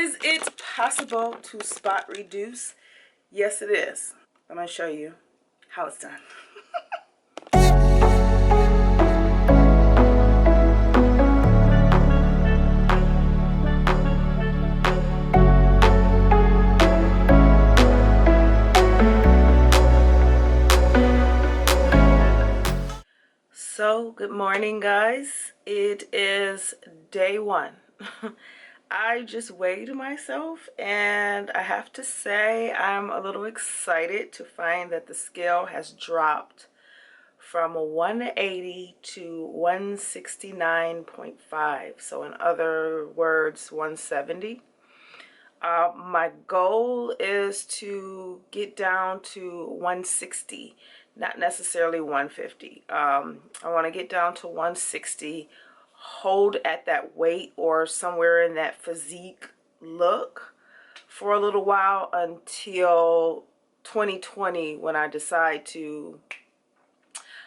Is it possible to spot reduce? Yes, it is. I'm going to show you how it's done. So, good morning, guys. It is day one. I just weighed myself, and I have to say I'm a little excited to find that the scale has dropped from 180 to 169.5. So, in other words, 170. My goal is to get down to 160, not necessarily 150. I want to get down to 160, hold at that weight or somewhere in that physique look for a little while until 2020, when I decide to,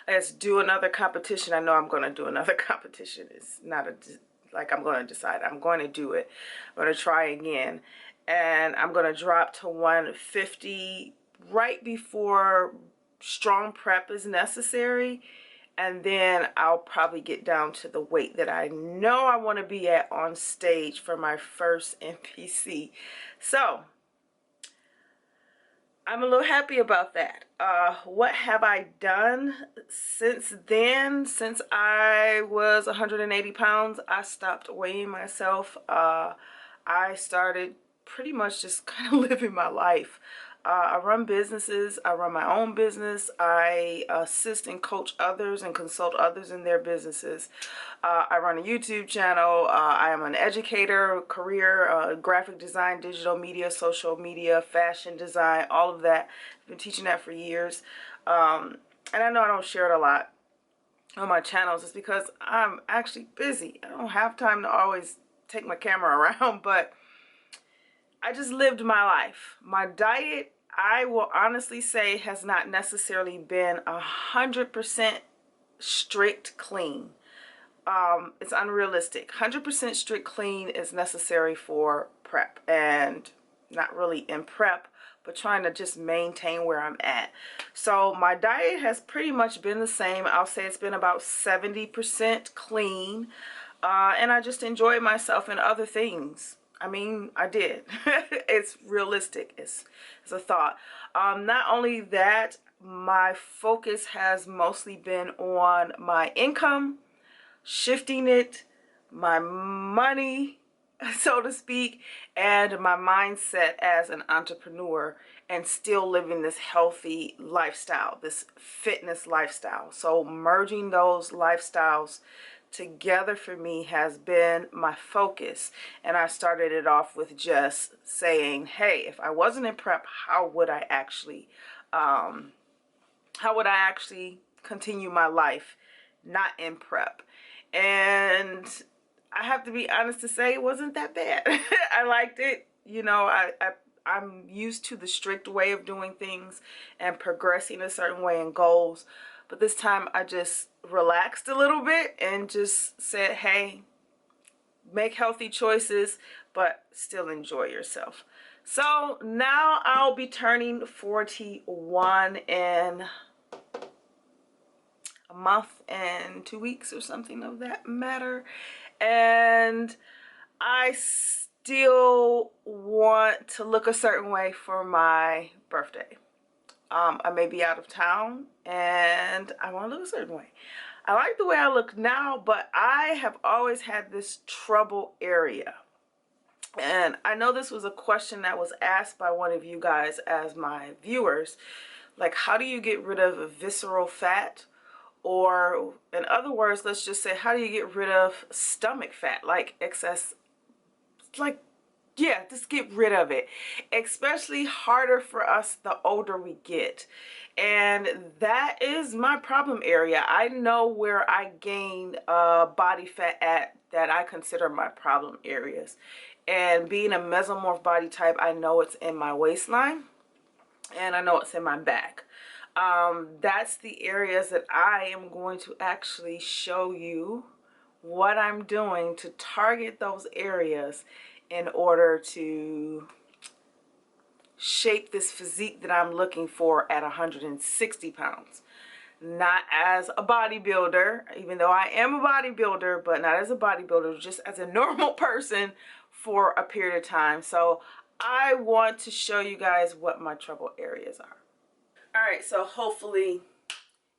I guess, do another competition. I know I'm going to do another competition. It's not like I'm going to decide. I'm going to do it. I'm going to try again. And I'm going to drop to 150 right before strong prep is necessary. And then I'll probably get down to the weight that I know I want to be at on stage for my first NPC. So I'm a little happy about that. What have I done since then? Since I was 180 pounds, I stopped weighing myself. I started pretty much just kind of living my life. I run businesses. I run my own business. I assist and coach others and consult others in their businesses. I run a YouTube channel. I am an educator, career, graphic design, digital media, social media, fashion design, all of that. I've been teaching that for years. And I know I don't share it a lot on my channels. It's because I'm actually busy. I don't have time to always take my camera around, but I just lived my life. My diet, I will honestly say, has not necessarily been 100% strict clean. It's unrealistic. 100% strict clean is necessary for prep, and not really in prep, but trying to just maintain where I'm at. So my diet has pretty much been the same. I'll say it's been about 70% clean, and I just enjoyed myself in other things. I mean, I did. It's realistic. It's a thought. Not only that, my focus has mostly been on my income, shifting it, my money, so to speak, and my mindset as an entrepreneur, and still living this healthy lifestyle, this fitness lifestyle. So merging those lifestyles together for me has been my focus. And I started it off with just saying, hey, if I wasn't in prep, how would I actually continue my life not in prep? And I have to be honest to say it wasn't that bad. I liked it. You know, I'm used to the strict way of doing things and progressing a certain way in goals. But this time I just relaxed a little bit and just said, hey, make healthy choices, but still enjoy yourself. So now I'll be turning 41 in a month and 2 weeks or something of that matter. And I still want to look a certain way for my birthday. I may be out of town and I want to look a certain way. I like the way I look now, but I have always had this trouble area. And I know this was a question that was asked by one of you guys as my viewers. Like, how do you get rid of visceral fat? Or in other words, let's just say, how do you get rid of stomach fat, like excess, like, yeah, just get rid of it. Especially harder for us the older we get. And that is my problem area. I know where I gain body fat at that I consider my problem areas. And being a mesomorph body type, I know it's in my waistline and I know it's in my back. That's the areas that I am going to actually show you what I'm doing to target those areas in order to shape this physique that I'm looking for at 160 pounds. Not as a bodybuilder, even though I am a bodybuilder, but not as a bodybuilder, just as a normal person for a period of time. So I want to show you guys what my trouble areas are. All right, so hopefully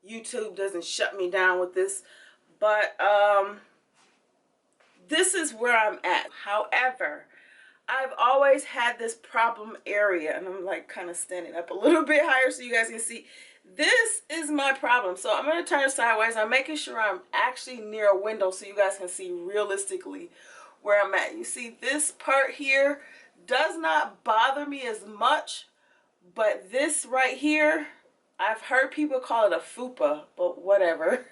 YouTube doesn't shut me down with this, but this is where I'm at. However, I've always had this problem area, and I'm like kind of standing up a little bit higher so you guys can see. This is my problem. So I'm going to turn sideways. I'm making sure I'm actually near a window so you guys can see realistically where I'm at. You see this part here does not bother me as much, but this right here, I've heard people call it a fupa, but whatever.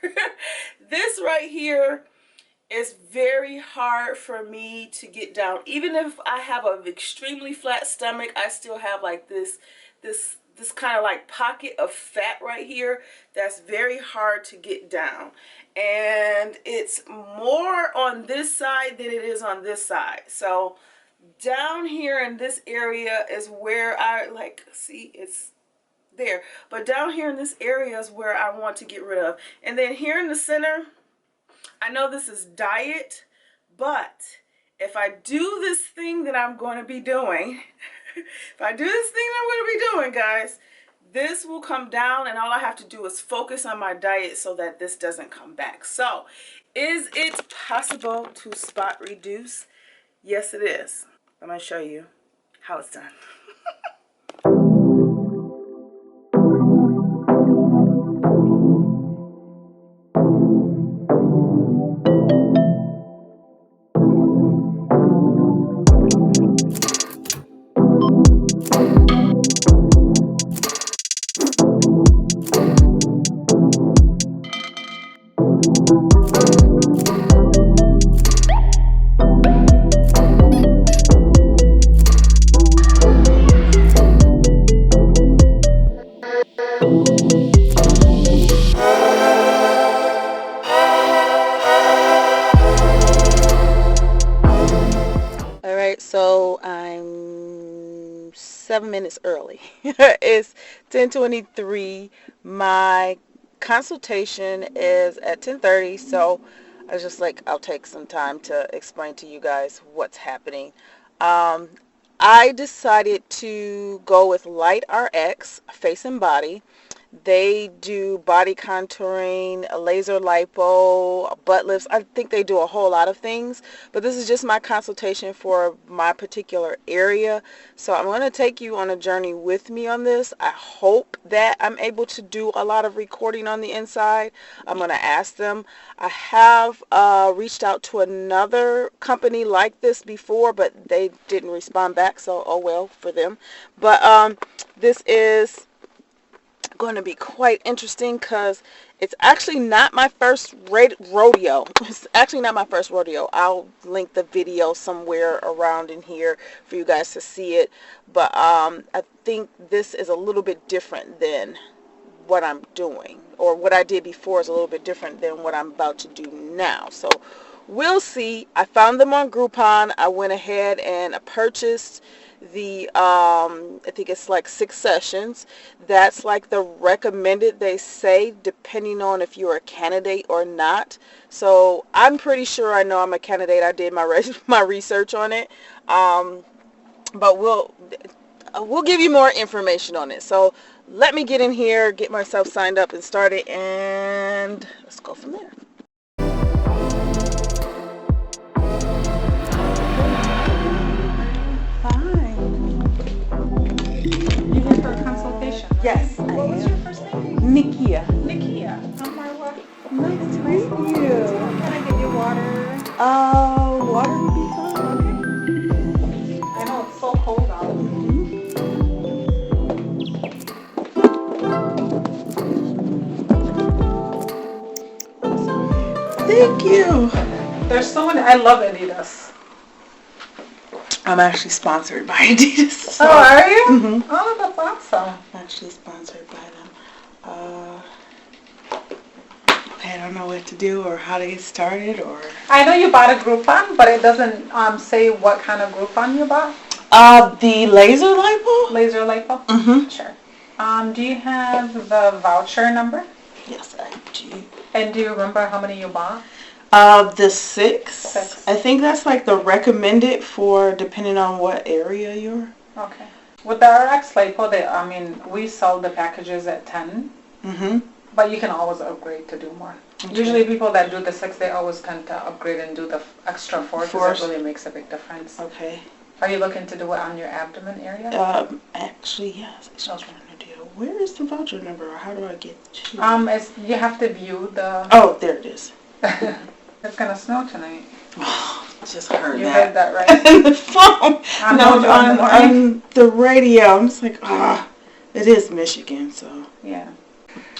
This right here is very hard for me to get down. Even if I have an extremely flat stomach, I still have like this kind of like pocket of fat right here that's very hard to get down. And it's more on this side than it is on this side. So down here in this area is where I like, see, it's there. But down here in this area is where I want to get rid of. And then here in the center, I know this is diet, but if I do this thing that I'm going to be doing, guys, this will come down, and all I have to do is focus on my diet so that this doesn't come back. So, is it possible to spot reduce? Yes, it is. I'm going to show you how it's done. So I'm 7 minutes early. It's 10:23. My consultation is at 10:30, so I was just like, I'll take some time to explain to you guys what's happening. I decided to go with LightRX Face and Body. They do body contouring, laser lipo, butt lifts. I think they do a whole lot of things, but this is just my consultation for my particular area. So I'm going to take you on a journey with me on this. I hope that I'm able to do a lot of recording on the inside. I'm going to ask them. I have reached out to another company like this before, but they didn't respond back, so oh well for them. But this is going to be quite interesting because it's actually not my first rodeo. It's actually not my first rodeo. I'll link the video somewhere around in here for you guys to see it. But I think this is a little bit different than what I'm doing, or what I did before is a little bit different than what I'm about to do now. So we'll see. I found them on Groupon. I went ahead and purchased the I think it's like 6 sessions. That's like the recommended, they say, depending on if you're a candidate or not. So I'm pretty sure I know I'm a candidate. I did my research on it, but we'll give you more information on it. So let me get in here, get myself signed up and started, and let's go from there. Yes, I am. What was your first name? Nikia. Nikia. I'm Marla. Nice to meet you. Can I give you water? Water would be fine. Okay. I know it's so cold out. Thank you. There's so many. I love Adidas. I'm actually sponsored by Adidas. So. Oh, are you? Mm-hmm. Oh, that's awesome. I'm actually sponsored by them. I don't know what to do or how to get started or. I know you bought a Groupon, but it doesn't say what kind of Groupon you bought. The laser lipo. Laser lipo. Mm-hmm. Sure. Do you have the voucher number? Yes, I do. And do you remember how many you bought? The 6. I think that's like the recommended for depending on what area you're. Okay. With the RX lipo, we sell the packages at 10. Mm-hmm. But you can always upgrade to do more. Okay. Usually people that do the 6, they always tend to upgrade and do the extra 4 because it really makes a big difference. Okay. Are you looking to do it on your abdomen area? Actually, yes. I was trying to do. Where is the voucher number? Or how do I get to? You have to view the. Oh, there it is. It's gonna snow tonight. Just heard you that. heard that, right? In the phone. On the radio. I'm just like, it is Michigan, so. Yeah.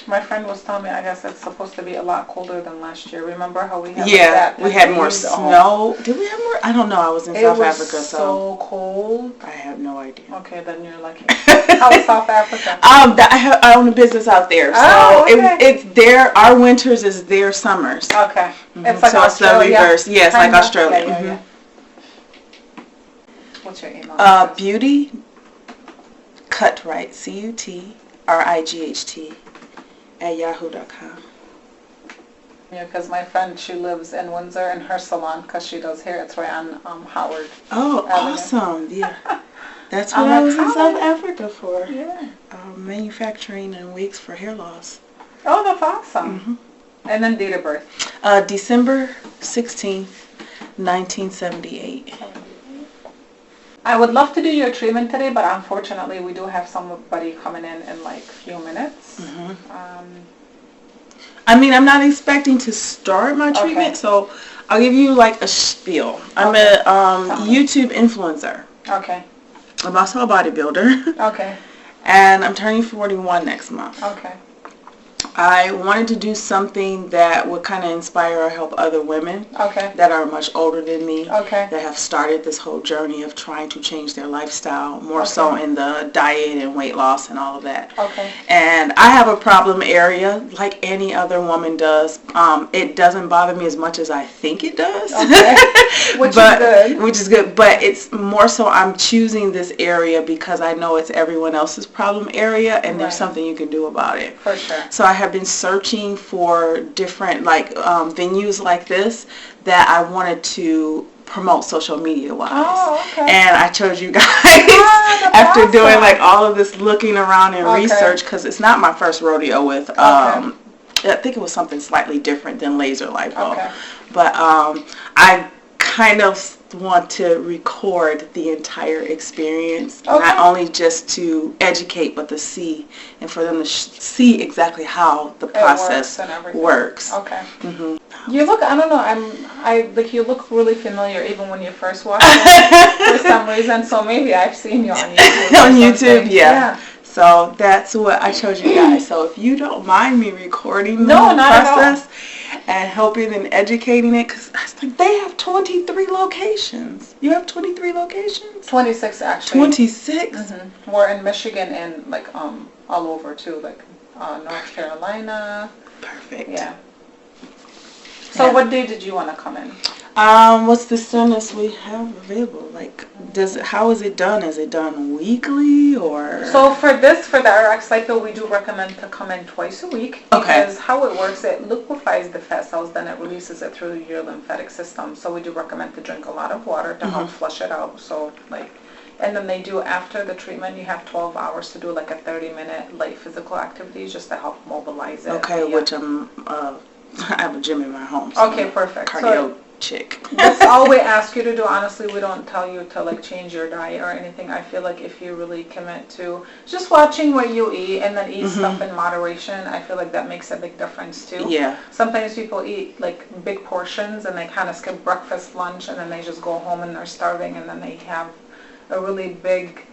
My friend was telling me, I guess it's supposed to be a lot colder than last year. Remember how we had we had more snow. Did we have more? I don't know. I was in South Africa, so. It was so cold. I have no idea. Okay, then you're lucky. How was South Africa? I own a business out there, so it's their. Our winters is their summers. Okay, Mm-hmm. it's like so Australia. It's the reverse. Yes, like Australia. Yeah. What's your email? Beautycutright, CUTRIGHT @yahoo.com. Yeah, because my friend, she lives in Windsor, and her salon, because she does hair, it's right on Howard. Oh, Avenue. awesome! Yeah, that's what I was in South Africa for. Yeah. Manufacturing and wigs for hair loss. Oh, that's awesome. Mm-hmm. And then date of birth? December 16th, 1978. I would love to do your treatment today, but unfortunately we do have somebody coming in like a few minutes. Mm-hmm. I'm not expecting to start my treatment, so I'll give you like a spiel. I'm a YouTube influencer. Okay. I'm also a bodybuilder. Okay. And I'm turning 41 next month. Okay. I wanted to do something that would kind of inspire or help other women that are much older than me, that have started this whole journey of trying to change their lifestyle, more so in the diet and weight loss and all of that. Okay. And I have a problem area like any other woman does. It doesn't bother me as much as I think it does. Okay. Which is good. But it's more so I'm choosing this area because I know it's everyone else's problem area and there's something you can do about it. For sure. So I have been searching for different venues like this that I wanted to promote social media wise. Oh, okay. And I chose you guys after doing like all of this looking around and research, because it's not my first rodeo with I think it was something slightly different than laser lipo. But I kind of want to record the entire experience, not only just to educate, but to see, and for them to see exactly how the process works. Okay. Mm-hmm. You look, I don't know, you look really familiar even when you first watched it for some reason, so maybe I've seen you on YouTube. On YouTube, yeah. So that's what I chose you guys. So if you don't mind me recording the process and helping and educating it, because they have 23 locations. You have 23 locations? 26 actually. 26? Mm-hmm. We're in Michigan and all over too, like North Carolina. Perfect. Yeah. So what day did you want to come in? What's the soonest we have available? How is it done? Is it done weekly or? So for the RX cycle, we do recommend to come in twice a week. Because how it works, it liquefies the fat cells, then it releases it through your lymphatic system. So we do recommend to drink a lot of water to help flush it out. So and then they do, after the treatment, you have 12 hours to do like a 30-minute light physical activities just to help mobilize it. Okay, which I have a gym in my home. So perfect. Cardio chick. That's all we ask you to do. Honestly, we don't tell you to change your diet or anything. I feel like if you really commit to just watching what you eat and then eat stuff in moderation, I feel like that makes a big difference too. Yeah. Sometimes people eat big portions and they kind of skip breakfast, lunch, and then they just go home and they're starving, and then they have a really big,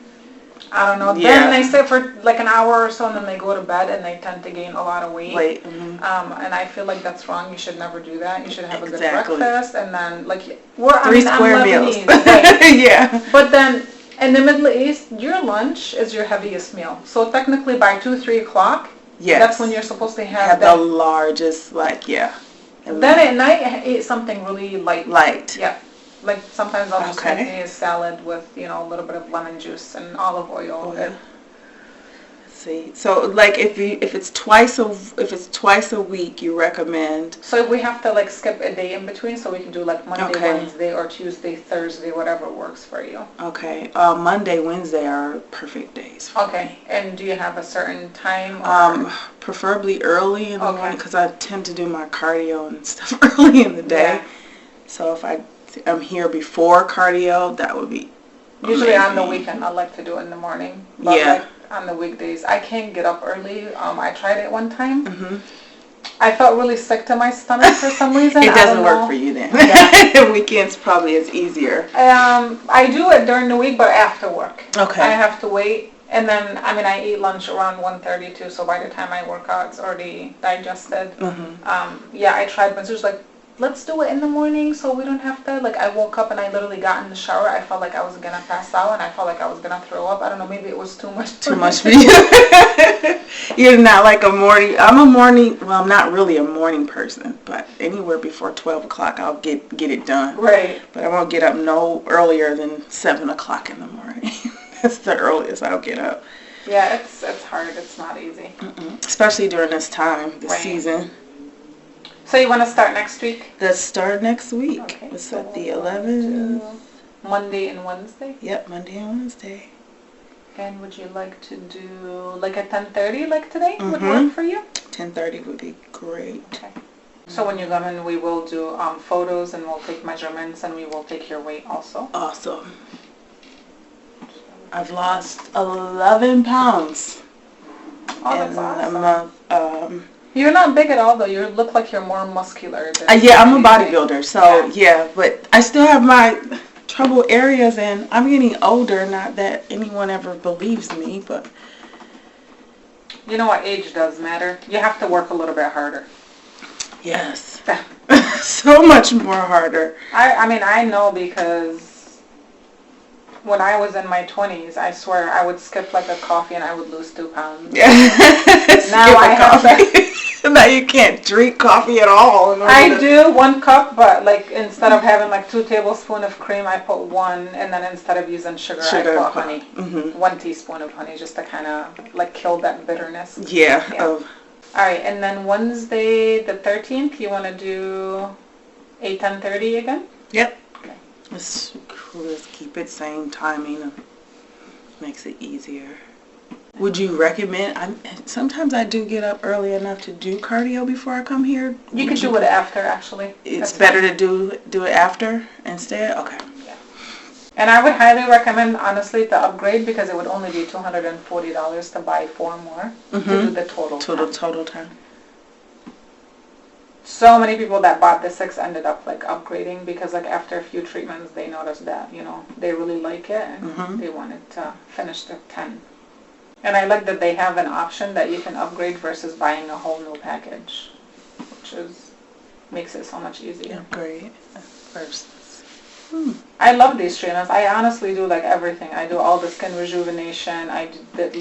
I don't know, then they sit for an hour or so and then they go to bed and they tend to gain a lot of weight. And I feel like that's wrong. You should never do that. You should have a good breakfast and then 3 square meals. Yeah. But then in the Middle East, your lunch is your heaviest meal. So technically by 2-3 o'clock, Yes. That's when you're supposed to have the largest, like, yeah. Then at night, I ate something really light. Light. Yeah. Like sometimes I'll just make me a salad with, you know, a little bit of lemon juice and olive oil. Let's see. So like if it's twice a week, you recommend. So if we have to like skip a day in between, so we can do like Monday, Wednesday, or Tuesday, Thursday, whatever works for you. Okay. Monday, Wednesday are perfect days. Okay. And do you have a certain time? Or? Preferably early in the morning, because I tend to do my cardio and stuff early in the day. Yeah. So if I'm here before cardio, that would be usually amazing. On the weekend I like to do it in the morning, but like on the weekdays I can't get up early. I tried it one time. I felt really sick to my stomach for some reason. It doesn't work for you then. Yeah. Weekends probably is easier. I do it during the week, but after work. Okay. I have to wait, and then I eat lunch around 1:32, so by the time I work out it's already digested. Yeah, I tried, but it was like, let's do it in the morning so we don't have to, like, I woke up and I literally got in the shower. I felt like I was gonna pass out and I felt like I was gonna throw up. I don't know, maybe it was too much. Too much for you. You're not like a morning, well, I'm not really a morning person, but anywhere before 12 o'clock I'll get it done. Right. But I won't get up no earlier than 7 o'clock in the morning. That's the earliest I'll get up. Yeah, it's hard. It's not easy. Especially during this time, the season. So you want to start next week? Let's start next week. Okay. Let's set the 11th. Monday and Wednesday? Yep, Monday and Wednesday. And would you like to do like at 10:30 like today? Would work for you? 10:30 would be great. Okay. So when you come in, we will do photos and we'll take measurements and we will take your weight also. Awesome. I've lost 11 pounds. Oh, that's awesome. In a month. You're not big at all, though. You look like you're more muscular. Yeah, I'm a bodybuilder, so yeah, but I still have my trouble areas, and I'm getting older. Not that anyone ever believes me, but you know what? Age does matter. You have to work a little bit harder. Yes. So much more harder. I know, because when I was in my 20s, I swear I would skip like a coffee and I would lose 2 pounds. Yeah. Now I have that. Now you can't drink coffee at all. I do 1 cup, but like instead of having like 2 tablespoons of cream, I put 1, and then instead of using sugar I put honey. 1 teaspoon of honey, just to kind of like kill that bitterness. Yeah. All right, and then Wednesday the 13th, you want to do 10:30 again? Yep. Okay. Let's keep it same timing. Makes it easier. Would you recommend? Sometimes I do get up early enough to do cardio before I come here. You can do it after, actually. It's better to do it after instead? Okay. Yeah. And I would highly recommend, honestly, to upgrade, because it would only be $240 to buy 4 more to do the total time. So many people that bought the 6 ended up like upgrading, because like after a few treatments they noticed that, you know, they really like it and they wanted to finish the 10. And I like that they have an option that you can upgrade versus buying a whole new package, which makes it so much easier. Upgrade first. I love these treatments. I honestly do like everything. I do all the skin rejuvenation. I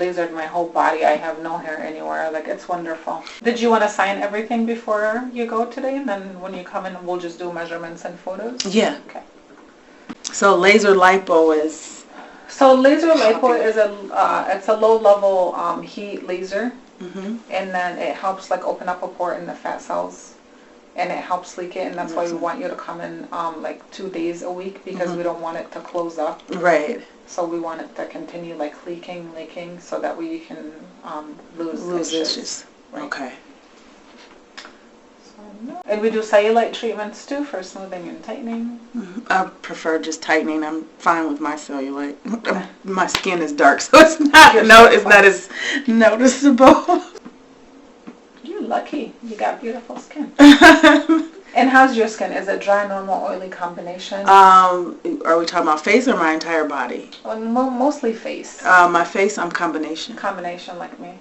lasered my whole body. I have no hair anywhere. Like, it's wonderful. Did you want to sign everything before you go today? And then when you come in, we'll just do measurements and photos? Yeah. Okay. So laser lipo is... So laser lipo is it's a low-level heat laser. And then it helps like open up a pore in the fat cells. And it helps leak it, and that's why we want you to come in like 2 days a week, because we don't want it to close up. Right. So we want it to continue like leaking, so that way you can lose issues. Right. Okay. And we do cellulite treatments too for smoothing and tightening. I prefer just tightening. I'm fine with my cellulite. My skin is dark, so it's not as noticeable. You're lucky. You got beautiful skin. And how's your skin? Is it dry, normal, oily combination? Are we talking about face or my entire body? Well, mostly face. My face, I'm combination. Combination like me.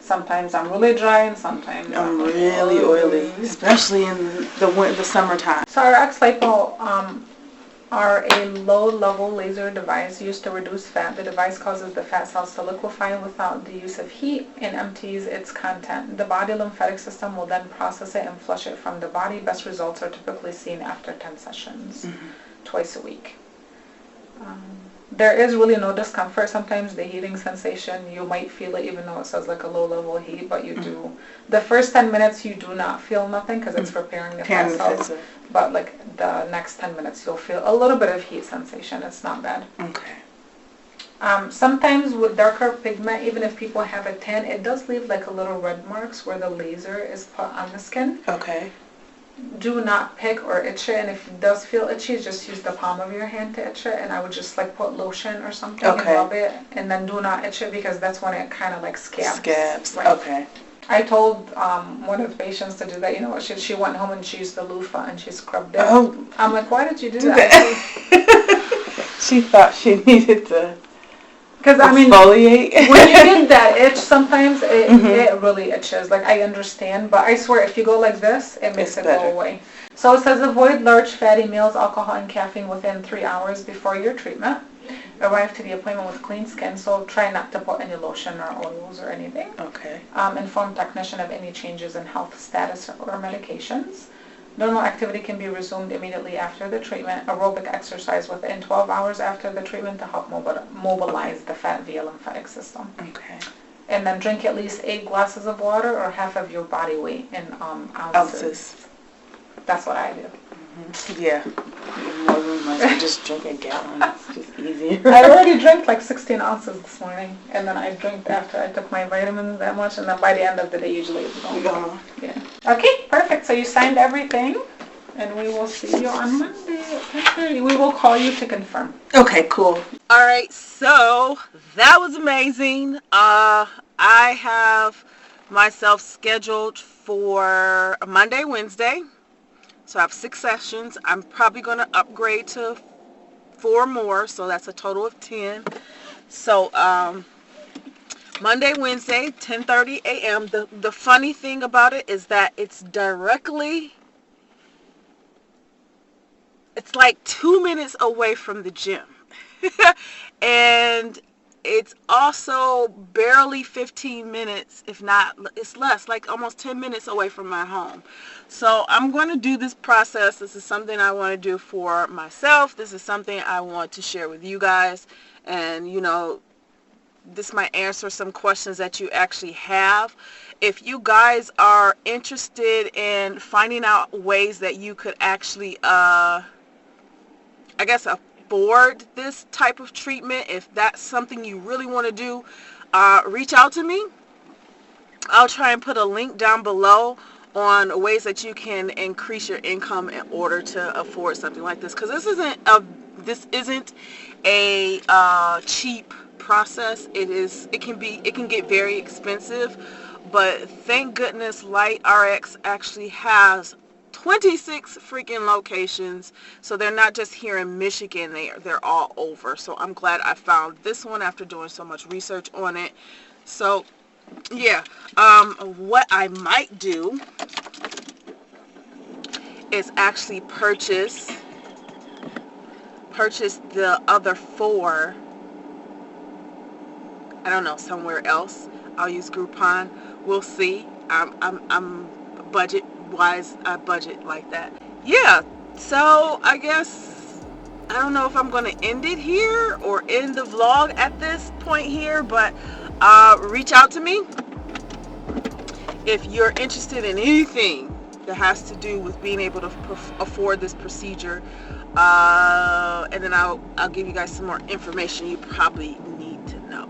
Sometimes I'm really dry, and sometimes I'm really oily, especially in the summertime. So our X lipo, are a low-level laser device used to reduce fat. The device causes the fat cells to liquefy without the use of heat and empties its content. The body lymphatic system will then process it and flush it from the body. Best results are typically seen after 10 sessions, twice a week. There is really no discomfort. Sometimes the heating sensation, you might feel it even though it says like a low-level heat, but you do. The first 10 minutes you do not feel nothing because it's preparing the fat cells. But like the next 10 minutes you'll feel a little bit of heat sensation. It's not bad. Okay. Sometimes with darker pigment, even if people have a tan, it does leave like a little red marks where the laser is put on the skin. Okay. Do not pick or itch it, and if it does feel itchy, just use the palm of your hand to itch it, and I would just like put lotion or something and rub it, and then do not itch it because that's when it kind of like scabs. Right. Okay. I told one of the patients to do that. You know what? She went home and she used the loofah and she scrubbed it. Oh. I'm like, why did you do that? She thought she needed to. Because I mean, exfoliate. When you get that itch, sometimes it really itches. Like I understand, but I swear if you go like this, it makes it go away. So it says avoid large fatty meals, alcohol, and caffeine within 3 hours before your treatment. Arrive to the appointment with clean skin, so try not to put any lotion or oils or anything. Okay. Inform technician of any changes in health status or medications. Normal activity can be resumed immediately after the treatment. Aerobic exercise within 12 hours after the treatment to help mobilize the fat via lymphatic system. Okay. And then drink at least 8 glasses of water or half of your body weight in ounces. That's what I do. Yeah. More than like just drink a gallon. It's just easier. I already drank like 16 ounces this morning, and then I drank after I took my vitamins that much, and then by the end of the day, usually it's gone. Yeah. Okay, perfect. So you signed everything, and we will see you on Monday at 10:30. We will call you to confirm. Okay, cool. All right, so that was amazing. I have myself scheduled for Monday, Wednesday. So I have 6 sessions. I'm probably going to upgrade to 4 more, so that's a total of 10. So Monday, Wednesday, 10:30 a.m. The funny thing about it is that it's like 2 minutes away from the gym. And it's also barely 15 minutes, if not, it's less, like almost 10 minutes away from my home. So I'm going to do this process. This is something I want to do for myself. This is something I want to share with you guys. And, you know, this might answer some questions that you actually have. If you guys are interested in finding out ways that you could actually, I guess, afford this type of treatment, if that's something you really want to do, reach out to me. I'll try and put a link down below on ways that you can increase your income in order to afford something like this, because this isn't a cheap process. It can get very expensive, but thank goodness LightRX actually has 26 freaking locations, so they're not just here in Michigan, they're all over. So I'm glad I found this one after doing so much research on it. So yeah, what I might do is actually purchase the other 4, I don't know, somewhere else. I'll use Groupon. We'll see. I'm budget wise, I budget like that. Yeah, so I guess I don't know if I'm going to end it here or end the vlog at this point here, but reach out to me if you're interested in anything that has to do with being able to afford this procedure, and then I'll give you guys some more information you probably need to know.